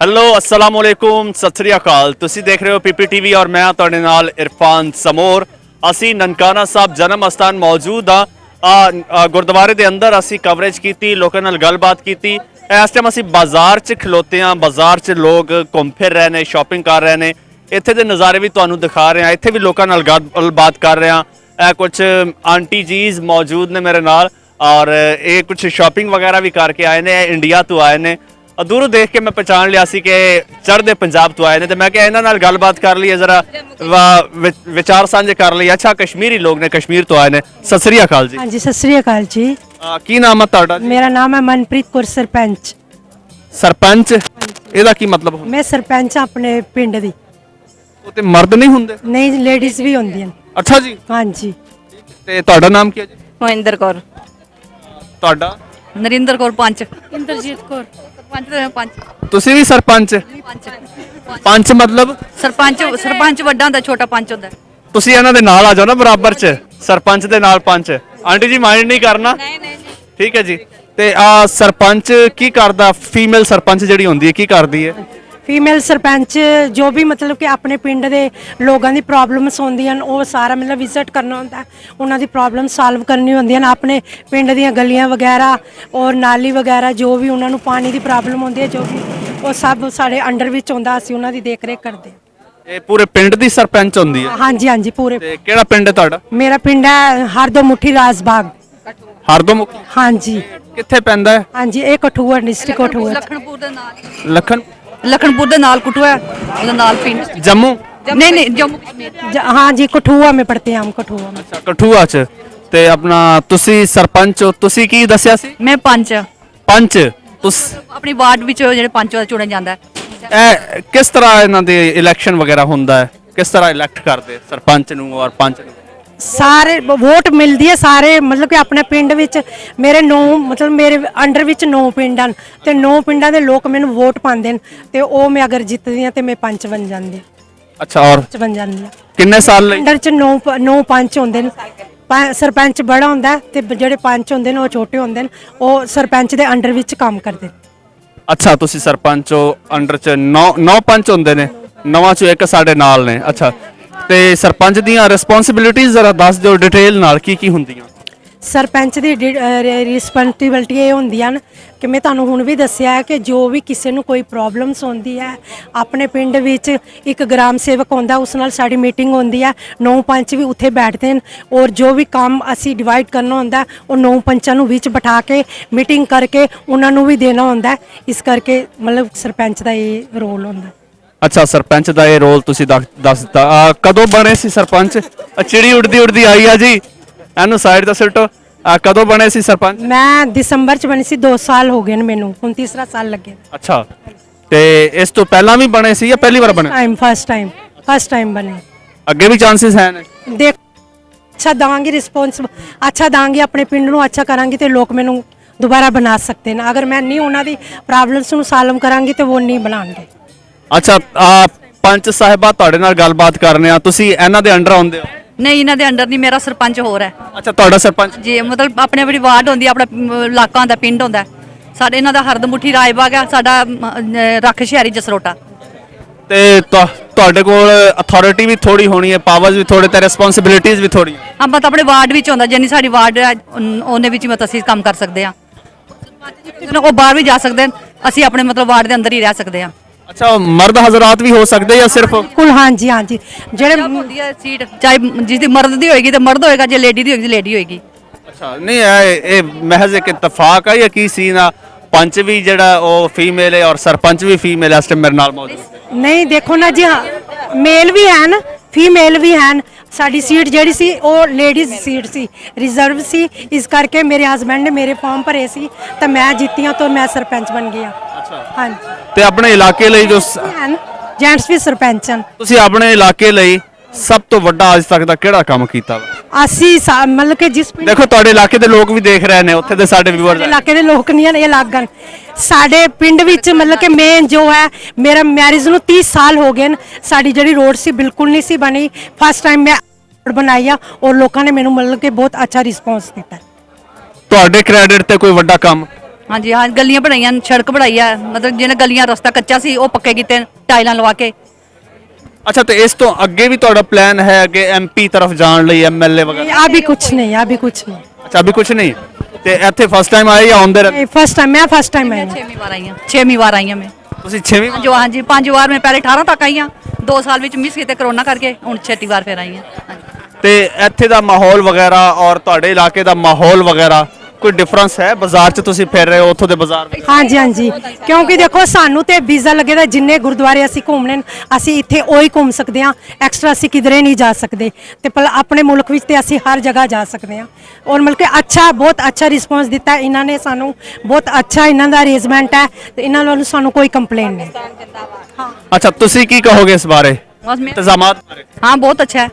Hello अस्सलाम वालेकुम सत श्री अकाल तुसी देख रहे हो PPTV और मैं तुहाडे नाल इरफान समोर। असी ननकाना साहब जन्म अस्थान मौजूद हाँ गुरुद्वारे दे अंदर असी कवरेज की लोगों नाल गलबात की। इस टाइम असी बाजार च खलोते हैं, बाजार च लोग घूम फिर रहे हैं, शॉपिंग कर रहे हैं। इत्थे दे नज़ारे भी तुहानू दिखा रहे हैं, इत्थे भी लोगों नाल गलबात कर रहे हैं। कुछ आंटी जीज मौजूद ने मेरे नाल और ये कुछ शॉपिंग वगैरह भी करके आए ने, इंडिया तो आए ने। दूरों देख के मैं पहचान लिया सी कि चढ़दे पंजाब तो आए ने, तो मैं क्या इन्हां नाल गलबात कर ली जरा विचार साझे कर लिए। अच्छा कश्मीरी लोग ने, कश्मीर तो आए ने। सत श्री अकाल जी। हाँ जी, सत श्री अकाल जी। की नाम है तुहाडा? मेरा नाम है मनप्रीत कौर सरपंच। सरपंच ਇਹਦਾ ਕੀ ਮਤਲਬ ਹੁੰਦਾ? मैं सरपंच अपने पिंड दी। ਉਹ ਤੇ ਮਰਦ ਨਹੀਂ ਹੁੰਦੇ? नहीं लेडीज भी होंदियां। ਅੱਛਾ ਜੀ। हाँ जी। ਤੇ ਤੁਹਾਡਾ ਨਾਮ ਕੀ ਹੈ ਜੀ? ਮਹਿੰਦਰ ਕੌਰ। ਤੁਹਾਡਾ? ਨਰਿੰਦਰ ਕੌਰ ਪੰਚ। इंद्रजीत कौर। ਸਰਪੰਚ ਤੇ ਪੰਚ। ਤੁਸੀਂ ਵੀ ਸਰਪੰਚ? ਪੰਚ ਮਤਲਬ? ਸਰਪੰਚ ਵੱਡਾ ਹੁੰਦਾ, ਛੋਟਾ ਪੰਚ ਹੁੰਦਾ। ਤੁਸੀਂ ਇਹਨਾਂ ਦੇ ਨਾਲ ਆ ਜਾਓ ਨਾ ਬਰਾਬਰ ਚ, ਸਰਪੰਚ ਦੇ ਨਾਲ ਪੰਚ। ਆਂਟੀ ਜੀ ਮਾਈਂਡ ਨਹੀਂ ਕਰਨਾ? ਨਹੀਂ ਨਹੀਂ ਠੀਕ ਹੈ ਜੀ। ਤੇ ਆ ਸਰਪੰਚ ਕੀ ਕਰਦਾ? ਫੀਮੇਲ ਸਰਪੰਚ ਜਿਹੜੀ ਹੁੰਦੀ ਹੈ ਕੀ ਕਰਦੀ ਹੈ? फीमेल सरपंच जो भी मतलब कि अपने पिंड दे लोगों की प्रॉब्लम्स होंदियां वो सारा मतलब विजिट करना होंदा है, उन्हां दी प्रॉब्लम सॉल्व करनी होंदियां अपने पिंड दी गलियां वगैरह और नाली वगैरह जो भी उन्हां नूं पानी दी प्रॉब्लम होंदी है जो भी वो सब साडे अंडर विच होंदा, असीं उन्हां दी देख रेख करदे हां। ਇਹ ਪੂਰੇ ਪਿੰਡ ਦੀ ਸਰਪੰਚ ਹੁੰਦੀ ਹੈ? हाँ जी, हाँ जी पूरे। ਤੇ ਕਿਹੜਾ ਪਿੰਡ ਹੈ ਤੁਹਾਡਾ? मेरा पिंड है हरदो मुठी राजबाग। ਹਰਦੋਮੁਖੀ? हाँ जी, ਕਿੱਥੇ ਪੈਂਦਾ ਹੈ? हाँ जी, एक कठुआ डिस्ट्रिक्ट कठुआ। ਲਖਣਪੁਰ ਦੇ ਨਾਲ ਲੱਖਣ? ਲਖਣਪੁਰ ਦੇ ਨਾਲ ਕੁਟਵਾ ਉਹਦੇ ਨਾਲ ਪਿੰਡ। ਜੰਮੂ? ਨਹੀਂ ਨਹੀਂ ਜੰਮੂ ਕਸ਼ਮੀਰ। हाँ जी, कठुआ में पढ़ते हैं हम, कठुआ में। ਅੱਛਾ ਕਠੂਆ ਚ। ਤੇ ਆਪਣਾ ਤੁਸੀਂ ਸਰਪੰਚ ਹੋ, ਤੁਸੀਂ ਕੀ ਦੱਸਿਆ ਸੀ? ਮੈਂ ਪੰਚ। ਪੰਚ? ਤੁਸ ਆਪਣੀ ਵਾਰਡ ਵਿੱਚ ਜਿਹੜੇ ਪੰਚ ਦਾ ਚੁਣਿਆ ਜਾਂਦਾ ਹੈ। ਇਹ ਕਿਸ ਤਰ੍ਹਾਂ ਇਹਨਾਂ ਦੇ ਇਲੈਕਸ਼ਨ ਵਗੈਰਾ ਹੁੰਦਾ ਹੈ? ਕਿਸ ਤਰ੍ਹਾਂ ਇਲੈਕਟ ਕਰਦੇ ਸਰਪੰਚ ਨੂੰ ਔਰ ਪੰਚ ਨੂੰ? सारे वोट मिलती है सारे मतलब कि अपने पिंड विच मेरे 9 मतलब मेरे अंडर विच 9 पिंड हैं ते 9 पिंडां दे लोग मैनूं वोट पांदे ने ते ओ मैं अगर जितदी हां ते मैं पंच बन जांदी। अच्छा और पंच बन जांदी हां। किन्ने साल ਲਈ? अंडर च 9 पंच होंदे ने। सरपंच बड़ा होंदा है ते जेहड़े पंच होंदे ने ओ छोटे होंदे ने, ओ सरपंच दे अंडर विच काम करदे। ਅੱਛਾ ਤੁਸੀਂ ਸਰਪੰਚ ਹੋ, ਅੰਡਰ ਚ 9 ਪੰਚ ਹੁੰਦੇ ਨੇ, ਨਵਾਂ ਚੋਂ ਇੱਕ ਸਾਡੇ ਨਾਲ ਨੇ। ਅੱਛਾ ਤੇ ਸਰਪੰਚ ਦੀਆਂ ਰਿਸਪੌਂਸਿਬਿਲਿਟੀਜ਼ ਜ਼ਰਾ ਦੱਸ ਦਿਓ ਡਿਟੇਲ ਨਾਲ, ਕੀ ਕੀ ਹੁੰਦੀਆਂ? सरपंच ਦੀ ਰਿਸਪੌਂਸਿਬਿਲਟੀ ਇਹ ਹੁੰਦੀਆਂ ਨੇ ਕਿ ਮੈਂ ਤੁਹਾਨੂੰ ਹੁਣ ਵੀ ਦੱਸਿਆ ਹੈ ਕਿ ਜੋ ਵੀ ਕਿਸੇ ਨੂੰ ਕੋਈ ਪ੍ਰੋਬਲਮਸ ਹੁੰਦੀ ਹੈ ਆਪਣੇ ਪਿੰਡ ਵਿੱਚ ਇੱਕ ਗ੍ਰਾਮ ਸੇਵਕ ਹੁੰਦਾ, ਉਸ ਨਾਲ ਸਾਡੀ ਮੀਟਿੰਗ ਹੁੰਦੀ ਹੈ। 9 ਪੰਚ ਵੀ ਉੱਥੇ ਬੈਠਦੇ ਨੇ ਔਰ ਜੋ ਵੀ ਕੰਮ ਅਸੀਂ ਡਿਵਾਈਡ ਕਰਨਾ ਹੁੰਦਾ ਉਹ 9 ਪੰਚਾਂ ਨੂੰ ਵਿੱਚ ਬਿਠਾ ਕੇ ਮੀਟਿੰਗ ਕਰਕੇ ਉਹਨਾਂ ਨੂੰ ਵੀ ਦੇਣਾ ਹੁੰਦਾ। ਇਸ ਕਰਕੇ ਮਤਲਬ ਸਰਪੰਚ ਦਾ ਇਹ ਰੋਲ ਹੁੰਦਾ। ਅੱਛਾ ਸਰਪੰਚ ਦਾ ਇਹ ਰੋਲ ਤੁਸੀਂ ਦੱਸ ਦਿੱਤਾ। ਕਦੋਂ ਬਣੇ ਸੀ ਸਰਪੰਚ? ਚਿੜੀ ਉੜਦੀ ਉੜਦੀ ਆਈ ਆ ਜੀ, ਇਹਨੂੰ ਸਾਈਡ ਤੇ ਸਿੱਟੋ। ਕਦੋਂ ਬਣੇ ਸੀ ਸਰਪੰਚ? ਮੈਂ ਦਸੰਬਰ ਚ ਬਣੀ ਸੀ, 2 ਸਾਲ ਹੋ ਗਏ ਨੇ ਮੈਨੂੰ, ਹੁਣ ਤੀਸਰਾ ਸਾਲ ਲੱਗੇ। ਅੱਛਾ ਤੇ ਇਸ ਤੋਂ ਪਹਿਲਾਂ ਵੀ ਬਣੇ ਸੀ ਜਾਂ ਪਹਿਲੀ ਵਾਰ ਬਣੇ? ਫਸਟ ਟਾਈਮ ਬਣੇ। ਅੱਗੇ ਵੀ ਚਾਂਸਸ ਹੈ ਨੇ? ਦੇਖ अच्छा दांगी रिस्पॉन्स अच्छा दांगी अपने पिंड ਨੂੰ अच्छा ਕਰਾਂਗੀ ਤੇ ਲੋਕ ਮੈਨੂੰ ਦੁਬਾਰਾ ਬਣਾ ਸਕਦੇ ਨੇ। ਅਗਰ ਮੈਂ ਨਹੀਂ ਉਹਨਾਂ ਦੀ ਪ੍ਰੋਬਲਮਸ ਨੂੰ ਸੋਲਵ ਕਰਾਂਗੀ ਤੇ ਉਹ ਨਹੀਂ ਬਣਾਣਗੇ। ਅੱਛਾ ਪੰਚ ਸਾਹਿਬਾ ਤੁਹਾਡੇ ਨਾਲ ਗੱਲਬਾਤ ਕਰਨੇ ਆ, ਤੁਸੀਂ ਇਹਨਾਂ ਦੇ ਅੰਡਰ ਆਉਂਦੇ ਹੋ? ਨਹੀਂ ਇਹਨਾਂ ਦੇ ਅੰਡਰ ਨਹੀਂ, ਮੇਰਾ ਸਰਪੰਚ ਹੋਰ ਹੈ ਅੱਛਾ ਤੁਹਾਡਾ ਸਰਪੰਚ ਜੀ। ਮਤਲਬ ਆਪਣੇ ਆਪਣੀ ਵਾਰਡ ਹੁੰਦੀ, ਆਪਣਾ ਇਲਾਕਾ ਹੁੰਦਾ, ਪਿੰਡ ਹੁੰਦਾ। ਸਾਡੇ ਇਹਨਾਂ ਦਾ ਹਰਦਮੁੱਠੀ ਰਾਜਬਾਗ ਹੈ, ਸਾਡਾ ਰੱਖ ਸ਼ਹਿਰੀ ਜਸਰੋਟਾ। ਤੇ ਤੁਹਾਡੇ ਕੋਲ ਅਥਾਰਟੀ ਵੀ ਥੋੜੀ ਹੋਣੀ ਹੈ, ਪਾਵਰਸ ਵੀ ਥੋੜੇ ਤੇ ਰਿਸਪੌਂਸਿਬਿਲਿਟੀਜ਼ ਵੀ ਥੋੜੀ। ਆਪਾਂ ਤਾਂ ਆਪਣੇ ਵਾਰਡ ਵਿੱਚ ਹੁੰਦਾ, ਜਿੰਨੀ ਸਾਡੀ ਵਾਰਡ ਹੈ ਉਹਨੇ ਵਿੱਚ ਮਤ ਅਸੀਂ ਕੰਮ ਕਰ ਸਕਦੇ ਹਾਂ। ਉਹ ਬਾਹਰ ਵੀ ਜਾ ਸਕਦੇ ਨੇ, ਅਸੀਂ ਆਪਣੇ ਮਤਲਬ ਵਾਰਡ ਦੇ ਅੰਦਰ ਹੀ ਰਹਿ ਸਕਦੇ ਹਾਂ। ਅੱਛਾ ਮਰਦ ਹਜ਼ਰਾਤ ਵੀ ਹੋ ਸਕਦੇ ਜਾਂ ਸਿਰਫ? ਬਿਲਕੁਲ हाँ जी, हाँ जी। ਜਿਹੜੇ ਹੁੰਦੀ ਹੈ ਸੀਟ, ਚਾਹੇ ਜਿਸ ਦੀ ਮਰਦ ਦੀ ਹੋਏਗੀ ਤੇ ਮਰਦ ਹੋਏਗਾ, ਜੇ ਲੇਡੀ ਦੀ ਹੋਏਗੀ ਲੇਡੀ ਹੋਏਗੀ। ਅੱਛਾ ਨਹੀਂ ਇਹ ਮਹਿਜ਼ ਇੱਕ ਇਤਫਾਕ ਆ ਜਾਂ ਕੀ ਸੀਨ ਆ? ਪੰਚ ਵੀ ਜਿਹੜਾ ਉਹ ਫੀਮੇਲ ਹੈ ਔਰ ਸਰਪੰਚ ਵੀ ਫੀਮੇਲ ਹੈ ਇਸ ਟਾਈਮ ਮੇਰੇ ਨਾਲ ਮੌਜੂਦ? ਨਹੀਂ ਦੇਖੋ ਨਾ ਜੀ, ਮੇਲ ਵੀ ਹਨ ਫੀਮੇਲ ਵੀ ਹਨ। ਸਾਡੀ ਸੀਟ ਜਿਹੜੀ ਸੀ ਉਹ ਲੇਡੀਜ਼ ਸੀਟ ਸੀ, ਰਿਜ਼ਰਵ ਸੀ। ਇਸ ਕਰਕੇ ਮੇਰੇ ਹਸਬੰਡ ਨੇ ਮੇਰੇ ਫਾਰਮ ਭਰੇ ਸੀ ਤਾਂ ਮੈਂ ਜਿੱਤੀਆਂ ਤਾਂ ਮੈਂ ਸਰਪੰਚ ਬਣ ਗਿਆ। ਅੱਛਾ ਹਾਂਜੀ ਤੇ ਆਪਣੇ ਇਲਾਕੇ ਲਈ ਜੋ ਜੈਂਟਸ ਵੀ ਸਰਪੰਚ ਹਨ। ਤੁਸੀਂ ਆਪਣੇ ਇਲਾਕੇ ਲਈ ਸਭ ਤੋਂ ਵੱਡਾ ਅੱਜ ਤੱਕ ਦਾ ਕਿਹੜਾ ਕੰਮ ਕੀਤਾ ਵਾ? ਅਸੀਂ ਮਤਲਬ ਕਿ ਜਿਸ ਪਿੰਡ ਦੇਖੋ ਤੁਹਾਡੇ ਇਲਾਕੇ ਦੇ ਲੋਕ ਵੀ ਦੇਖ ਰਹੇ ਨੇ, ਉੱਥੇ ਦੇ ਸਾਡੇ ਵਿਊਅਰਸ ਇਲਾਕੇ ਦੇ ਲੋਕ ਨਹੀਂ ਹਨ, ਇਹ ਅਲੱਗ ਹਨ। ਸਾਡੇ ਪਿੰਡ ਵਿੱਚ ਮਤਲਬ ਕਿ ਮੇਨ ਜੋ ਹੈ ਮੇਰਾ ਮੈਰਿਜ ਨੂੰ 30 ਸਾਲ ਹੋ ਗਏ ਨੇ। ਸਾਡੀ ਜਿਹੜੀ ਰੋਡ ਸੀ ਬਿਲਕੁਲ ਨਹੀਂ ਸੀ ਬਣੀ, ਫਸਟ ਟਾਈਮ ਮੈਂ ਰੋਡ ਬਣਾਈ ਆ ਔਰ ਲੋਕਾਂ ਨੇ ਮੈਨੂੰ ਮਤਲਬ ਕਿ ਬਹੁਤ ਅੱਛਾ ਰਿਸਪੌਂਸ ਦਿੱਤਾ। ਤੁਹਾਡੇ ਕ੍ਰੈਡਿਟ ਤੇ ਕੋਈ ਵੱਡਾ ਕੰਮ? ਹਾਂਜੀ ਹਾਂ, ਗਲੀਆਂ ਬਣਾਈਆਂ, ਸੜਕ ਬਣਾਈ ਆ, ਮਤਲਬ ਜਿਹਨੇ ਗਲੀਆਂ ਰਸਤਾ ਕੱਚਾ ਸੀ ਉਹ ਪੱਕੇ ਕੀਤੇ, ਟਾਈਲਾਂ ਲਵਾ ਕੇ। ਅੱਛਾ, ਤੇ ਇਸ ਤੋਂ ਅੱਗੇ ਵੀ ਤੁਹਾਡਾ ਪਲਾਨ ਹੈ ਕਿ ਐਮਪੀ ਤਰਫ ਜਾਣ ਲਈ, ਐਮਐਲਏ ਵਗੈਰਾ? अभी कुछ नहीं, अभी कुछ नहीं। ਅੱਛਾ, ਅਭੀ ਕੁਝ ਨਹੀਂ। ਤੇ ਇੱਥੇ ਫਸਟ ਟਾਈਮ ਆਏ ਜਾਂ ਆਉਂਦੇ ਰਹਿੰਦੇ? फर्स्ट टाइम, मैं फर्स्ट टाइम आई हूँ। 6ਵੀਂ ਵਾਰ ਆਈ ਹਾਂ, 6ਵੀਂ ਵਾਰ ਆਈ ਹਾਂ ਮੈਂ। ਤੁਸੀਂ 6ਵੀਂ ਜੋ ਹਾਂਜੀ 5 ਵਾਰ ਮੈਂ ਪਹਿਲੇ 18 ਤੱਕ ਆਈ ਹਾਂ, 2 ਸਾਲ ਵਿੱਚ ਮਿਸ ਕੀਤੇ ਕਰੋਨਾ ਕਰਕੇ, ਹੁਣ 6 ਵਾਰ ਫਿਰ ਆਈ ਹਾਂ। ਹਾਂਜੀ। ਤੇ ਇੱਥੇ ਦਾ ਮਾਹੌਲ ਵਗੈਰਾ ਔਰ ਤੁਹਾਡੇ ਇਲਾਕੇ ਦਾ ਮਾਹੌਲ ਵਗੈਰਾ ਕੋਈ ਡਿਫਰੈਂਸ ਹੈ? ਬਾਜ਼ਾਰ 'ਚ ਤੁਸੀਂ ਫਿਰ ਰਹੇ ਹੋ, ਉੱਥੋਂ ਦੇ ਬਾਜ਼ਾਰ ਵਿੱਚ? हाँ जी, हाँ जी, क्योंकि देखो सानू ते वीज़ा लगे दा, जिन्ने गुरुद्वारे असी घूमने असी इत्थे ओही घूम सकते हैं, एक्स्ट्रा असी किधरे नहीं जा सकते। ते पर अपने मुल्क विच ते असी हर जगह जा सकते हैं। और मतलब कि अच्छा, बहुत अच्छा रिस्पॉन्स दिता है इन्होंने सानू, बहुत अच्छा इन्हों का अरेंजमेंट है, तो इन्हों वालों सानू कोई कंप्लेन नहीं। ਅੱਛਾ, ਤੁਸੀਂ ਕੀ ਕਹੋਗੇ ਇਸ ਬਾਰੇ, बस मैं ਇੰਤਜ਼ਾਮਾਤ ਬਾਰੇ? हाँ, बहुत अच्छा है।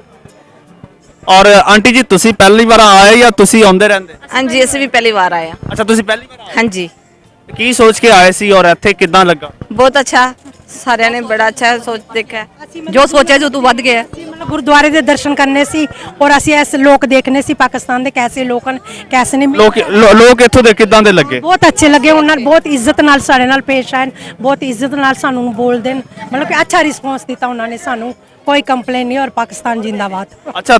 ਔਰ ਆਂਟੀ ਜੀ, ਤੁਸੀਂ ਪਹਿਲੀ ਵਾਰ ਆਏ ਜਾਂ ਤੁਸੀਂ ਆਉਂਦੇ ਰਹਿੰਦੇ? ਹਾਂਜੀ ਅਸੀਂ ਵੀ ਪਹਿਲੀ ਵਾਰ ਆਏ ਹਾਂ। ਅੱਛਾ, ਤੁਸੀਂ ਪਹਿਲੀ ਵਾਰ ਆਏ? ਹਾਂਜੀ ਕੀ ਸੋਚ ਕੇ ਆਏ ਸੀ ਔਰ ਇੱਥੇ ਕਿੱਦਾਂ ਲੱਗਾ? ਬਹੁਤ ਅੱਛਾ, ਸਾਰਿਆਂ ਨੇ ਬੜਾ ਅੱਛਾ ਸੋਚ ਦੇਖਿਆ। जो सोचा जो तू वध गया है। ਅਸੀਂ ਮਤਲਬ ਗੁਰਦੁਆਰੇ ਦੇ ਦਰਸ਼ਨ ਕਰਨੇ ਸੀ, ਔਰ ਅਸੀਂ ਇਸ ਲੋਕ ਦੇਖਨੇ ਸੀ ਪਾਕਿਸਤਾਨ ਦੇ ਕੈਸੇ ਲੋਕ ਹਨ, ਕੈਸੇ ਨੇ। ਲੋਕ ਇੱਥੋਂ ਦੇ ਕਿੱਦਾਂ ਦੇ ਲੱਗੇ? ਬਹੁਤ ਅੱਛੇ ਲੱਗੇ, ਉਹਨਾਂ ਨਾਲ ਬਹੁਤ ਇੱਜ਼ਤ ਨਾਲ ਸਾਡੇ ਨਾਲ ਪੇਸ਼ ਆਏ, ਬਹੁਤ ਇੱਜ਼ਤ ਨਾਲ ਸਾਨੂੰ ਬੋਲਦੇ ਨੇ, ਮਤਲਬ ਕਿ ਅੱਛਾ ਰਿਸਪੌਂਸ ਦਿੱਤਾ ਉਹਨਾਂ ਨੇ ਸਾਨੂੰ, ਕੋਈ ਕੰਪਲੇਨ ਨਹੀਂ। ਔਰ ਪਾਕਿਸਤਾਨ ਜਿੰਦਾਬਾਦ। ਅੱਛਾ,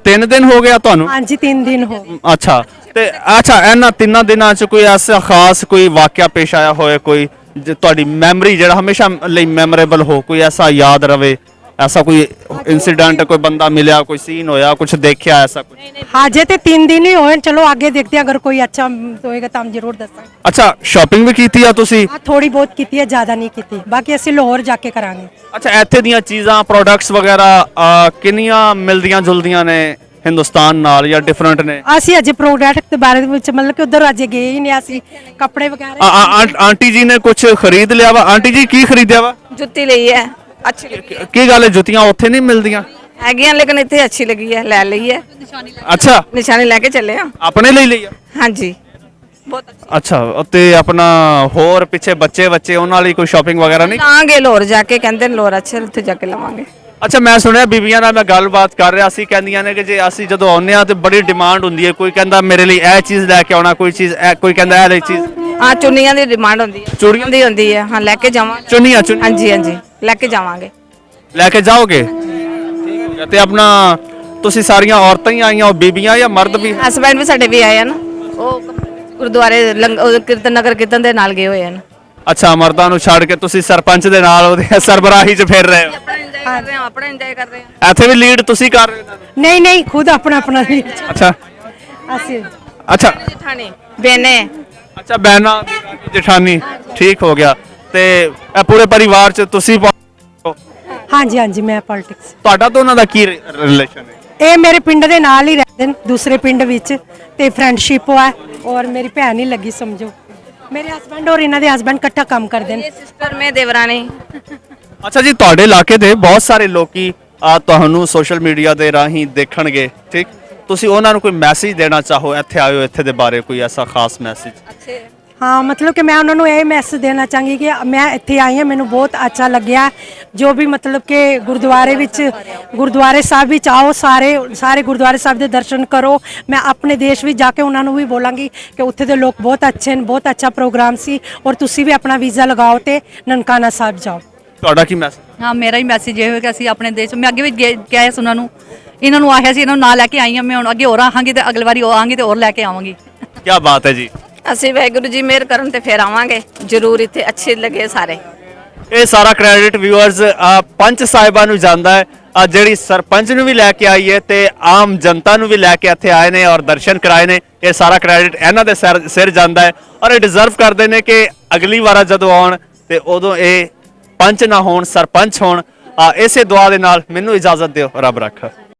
3 ਦਿਨ ਹੋ ਗਿਆ ਤੁਹਾਨੂੰ? ਹਾਂਜੀ 3 ਦਿਨ ਹੋ ਗਏ। ਅੱਛਾ, ਤੇ ਅੱਛਾ, ਇਹਨਾਂ 3 ਦਿਨਾਂ 'ਚ ਕੋਈ ਐਸਾ ਖਾਸ ਕੋਈ ਵਾਕਿਆ ਪੇਸ਼ ਆਇਆ ਹੋਵੇ, ਕੋਈ ਜੇ ਤੁਹਾਡੀ ਮੈਮਰੀ ਜਿਹੜਾ ਹਮੇਸ਼ਾ ਲਈ ਮੈਮੋਰੇਬਲ ਹੋ, ਕੋਈ ਐਸਾ ਯਾਦ ਰਵੇ, ऐसा कोई इंसिडेंट, कोई बंदा मिला, कोई सीन होया, कुछ देखा ऐसा कुछ? हाँ जे ते 3 दिन ही होए, चलो आगे देखते हैं, अगर कोई अच्छा होएगा तो हम जरूर दसांगे। अच्छा, शॉपिंग भी कीती है तुसी? हाँ थोड़ी बहुत की है, ज्यादा नहीं की, बाकी ਅਸੀਂ ਲਾਹੌਰ ਜਾ ਕੇ ਕਰਾਂਗੇ। ਅੱਛਾ, ਇੱਥੇ ਦੀਆਂ ਚੀਜ਼ਾਂ, ਪ੍ਰੋਡਕਟਸ ਵਗੈਰਾ ਕਿੰਨੀਆਂ ਮਿਲਦੀਆਂ ਜੁਲਦੀਆਂ ਨੇ ਹਿੰਦੁਸਤਾਨ ਨਾਲ ਜਾਂ ਡਿਫਰੈਂਟ ਨੇ? ਅਸੀਂ ਅਜੇ ਪ੍ਰੋਡਕਟ ਦੇ ਬਾਰੇ ਵਿੱਚ ਮਤਲਬ ਕਿ ਉਧਰ ਅਜੇ ਗਏ ਹੀ ਨਹੀਂ, ਅਸੀਂ ਕੱਪੜੇ ਵਗੈਰਾ। ਆਂਟੀ ਜੀ ਨੇ ਕੁਝ ਖਰੀਦ ਲਿਆ ਵਾ? ਆਂਟੀ ਜੀ ਕੀ ਖਰੀਦਿਆ ਵਾ? ਜੁੱਤੀ ਲਈ ਹੈ, ਅੱਛੀ ਲੱਗੀ। ਕੀ ਗੱਲ ਹੈ, ਜੁੱਤੀਆਂ ਉੱਥੇ ਨਹੀਂ ਮਿਲਦੀਆਂ? ਹੈਗੀਆਂ ਲੇਕਿਨ ਇੱਥੇ ਅੱਛੀ ਲੱਗੀ ਹੈ, ਲੈ ਲਈ ਹੈ। ਅੱਛਾ, ਨਿਸ਼ਾਨੀ ਲੈ ਕੇ ਚੱਲੇ ਆ। ਆਪਣੇ ਲਈ ਲਈ ਆ? ਹਾਂਜੀ ਬਹੁਤ ਅੱਛੀ। ਅੱਛਾ, ਤੇ ਆਪਣਾ ਹੋਰ ਪਿੱਛੇ ਬੱਚੇ ਉਹਨਾਂ ਲਈ ਕੋਈ ਸ਼ਾਪਿੰਗ ਵਗੈਰਾ ਨਹੀਂ? ਲਾਂਗੇ ਲਾਹੌਰ ਜਾ ਕੇ, ਕਹਿੰਦੇ ਨੇ ਲਾਹੌਰ ਅੱਛਾ, ਉੱਥੇ ਜਾ ਕੇ ਲਵਾਂਗੇ। ਅੱਛਾ, ਮੈਂ ਸੁਣਿਆ ਬੀਬੀਆਂ ਨਾਲ ਮੈਂ ਗੱਲਬਾਤ ਕਰ ਰਿਹਾ ਸੀ, ਕਹਿੰਦੀਆਂ ਨੇ ਕਿ ਜੇ ਅਸੀਂ ਜਦੋਂ ਆਉਂਦੇ ਆ ਤੇ ਬੜੀ ਡਿਮਾਂਡ ਹੁੰਦੀ ਹੈ, ਕੋਈ ਕਹਿੰਦਾ ਮੇਰੇ ਲਈ ਇਹ ਚੀਜ਼ ਲੈ ਕੇ ਆਉਣਾ, ਕੋਈ ਚੀਜ਼ ਕੋਈ ਕਹਿੰਦਾ ਇਹ ਲਈ ਚੀਜ਼। ਹਾਂ, ਚੁੰਨੀਆਂ ਦੀ ਡਿਮਾਂਡ ਹੁੰਦੀ ਹੈ, ਚੂੜੀਆਂ ਦੀ ਹੁੰਦੀ ਹੈ। ਹਾਂ, ਲੈ ਕੇ ਜਾਵਾਂਗੇ। ਚੁੰਨੀਆਂ ਹਾਂਜੀ ਹਾਂਜੀ, ਲੈ ਕੇ ਜਾਵਾਂਗੇ। ਲੈ ਕੇ ਜਾਓਗੇ? ਠੀਕ ਹੈ। ਤੇ ਆਪਣਾ ਤੁਸੀਂ ਸਾਰੀਆਂ ਔਰਤਾਂ ਹੀ ਆਈਆਂ ਹੋ, ਬੀਬੀਆਂ ਜਾਂ ਮਰਦ ਵੀ? ਹਸਬੈਂਡ ਵੀ ਸਾਡੇ ਵੀ ਆਏ ਹਨ, ਉਹ ਗੁਰਦੁਆਰੇ ਕੀਰਤਨ ਨਗਰ ਕੀਰਤਨ ਦੇ ਨਾਲ ਗਏ ਹੋਏ ਹਨ। ਅੱਛਾ, ਮਰਦਾਂ ਨੂੰ ਛੱਡ ਕੇ ਤੁਸੀਂ ਸਰਪੰਚ ਦੇ ਨਾਲ ਉਹਦੇ ਸਰਬਰਾਹੀ 'ਚ ਫਿਰ ਰਹੇ ਹੋ? ਆਪਣਾ ਇੰਜੋਏ ਕਰ ਰਹੇ ਹਾਂ। ਇੱਥੇ ਵੀ ਲੀਡ ਤੁਸੀਂ ਕਰ ਰਹੇ ਹੋ? ਨਹੀਂ ਨਹੀਂ, ਖੁਦ ਆਪਣਾ ਆਪਣਾ ਹੀ। ਅੱਛਾ ਅਸੀਂ ਅੱਛਾ ਜਠਾਣੀ ਬੇਨੇ। ਅੱਛਾ, ਬਹਿਨਾ ਜਠਾਨੀ, ਠੀਕ ਹੋ ਗਿਆ। ਤੇ ਇਹ ਪੂਰੇ ਪਰਿਵਾਰ 'ਚ ਤੁਸੀਂ ਹਾਂਜੀ ਹਾਂਜੀ, ਮੈਂ ਪੋਲਿਟਿਕਸ। ਤੁਹਾਡਾ ਤਾਂ ਉਹਨਾਂ ਦਾ ਕੀ ਰਿਲੇਸ਼ਨ ਹੈ? ਇਹ ਮੇਰੇ ਪਿੰਡ ਦੇ ਨਾਲ ਹੀ ਰਹਿੰਦੇ ਨੇ, ਦੂਸਰੇ ਪਿੰਡ ਵਿੱਚ, ਤੇ ਫਰੈਂਡਸ਼ਿਪ ਹੈ। ਔਰ ਮੇਰੀ ਭੈਣ ਹੀ ਲੱਗੀ ਸਮਝੋ, ਮੇਰੇ ਹਸਬੰਡ ਔਰ ਇਹਨਾਂ ਦੇ ਹਸਬੰਡ ਇਕੱਠਾ ਕੰਮ ਕਰਦੇ ਨੇ। ਸਿਸਟਰ ਮੇ ਦੇਵਰਾਣੀ। ਅੱਛਾ ਜੀ, ਤੁਹਾਡੇ ਇਲਾਕੇ ਦੇ ਬਹੁਤ ਸਾਰੇ ਲੋਕੀ ਤੁਹਾਨੂੰ ਸੋਸ਼ਲ ਮੀਡੀਆ ਦੇ ਰਾਹੀਂ ਦੇਖਣਗੇ, ਠੀਕ? ਤੁਸੀਂ ਉਹਨਾਂ ਨੂੰ ਕੋਈ ਮੈਸੇਜ ਦੇਣਾ ਚਾਹੋ, ਇੱਥੇ ਆਇਓ, ਇੱਥੇ ਦੇ ਬਾਰੇ ਕੋਈ ਐਸਾ ਖਾਸ ਮੈਸੇਜ? हाँ मतलब कि मैं उन्होंने ये मैसेज देना चाहूँगी कि मैं इत्थे आई हाँ, मैंने बहुत अच्छा लग्या, जो भी मतलब कि गुरुद्वारे साहब विच आओ, सारे गुरुद्वारे साहब के दर्शन करो। मैं अपने देश भी जाके उन्होंने भी बोलांगी कि उत्थे दे लोग बहुत अच्छे हैं, बहुत अच्छा प्रोग्राम सी, और तुसी भी अपना वीज़ा लगाओ ते ननकाना साहब जाओ। ਤੁਹਾਡਾ ਕੀ ਮੈਸੇਜ? ਹਾਂ, ਮੇਰਾ ਹੀ ਮੈਸੇਜ ਇਹ ਹੋਇਆ ਕਿ ਅਸੀਂ ਆਪਣੇ ਦੇਸ਼, ਮੈਂ ਅੱਗੇ ਵੀ ਕਿਹਾ ਸੀ ਉਹਨਾਂ ਨੂੰ, ਇਹਨਾਂ ਨੂੰ ਆਖਿਆ ਸੀ, ਇਹਨਾਂ ਨੂੰ ਨਾਲ ਲੈ ਕੇ ਆਈ ਹਾਂ ਮੈਂ, ਹੁਣ ਅੱਗੇ ਹੋਰ ਆਵਾਂਗੀ ਤੇ ਅਗਲੀ ਵਾਰੀ ਉਹ ਆਵਾਂਗੀ ਤੇ ਹੋਰ ਲੈ ਕੇ ਆਵਾਂਗੀ। ਕੀ ਬਾਤ ਹੈ ਜੀ। ਅਸੀਂ ਵਾਹਿਗੁਰੂ ਜੀ ਮਿਹਰ ਕਰਨ ਤੇ ਫੇਰ ਆਵਾਂਗੇ ਜ਼ਰੂਰ, ਇੱਥੇ ਅੱਛੇ ਲੱਗੇ ਸਾਰੇ। ਇਹ ਸਾਰਾ ਕ੍ਰੈਡਿਟ ਵਿਊਅਰਸ ਪੰਚ ਸਾਹਿਬਾਂ ਨੂੰ ਜਾਂਦਾ ਹੈ, ਜਿਹੜੀ ਸਰਪੰਚ ਨੂੰ ਵੀ ਲੈ ਕੇ ਆਈ ਹੈ ਤੇ ਆਮ ਜਨਤਾ ਨੂੰ ਵੀ ਲੈ ਕੇ ਇੱਥੇ ਆਏ ਨੇ ਔਰ ਦਰਸ਼ਨ ਕਰਾਏ ਨੇ। ਇਹ ਸਾਰਾ ਕ੍ਰੈਡਿਟ ਇਹਨਾਂ ਦੇ ਸਿਰ ਜਾਂਦਾ ਹੈ, ਔਰ ਇਹ ਡਿਜ਼ਰਵ ਕਰਦੇ ਨੇ ਕਿ ਅਗਲੀ ਵਾਰ ਜਦੋਂ ਆਉਣ ਤੇ ਉਦੋਂ ਇਹ ਪੰਚ ਨਾ ਹੋਣ, ਸਰਪੰਚ ਹੋਣ। ਇਸੇ ਦੁਆ ਦੇ ਨਾਲ ਮੈਨੂੰ ਇਜਾਜ਼ਤ ਦਿਓ, ਰੱਬ ਰੱਖਾ।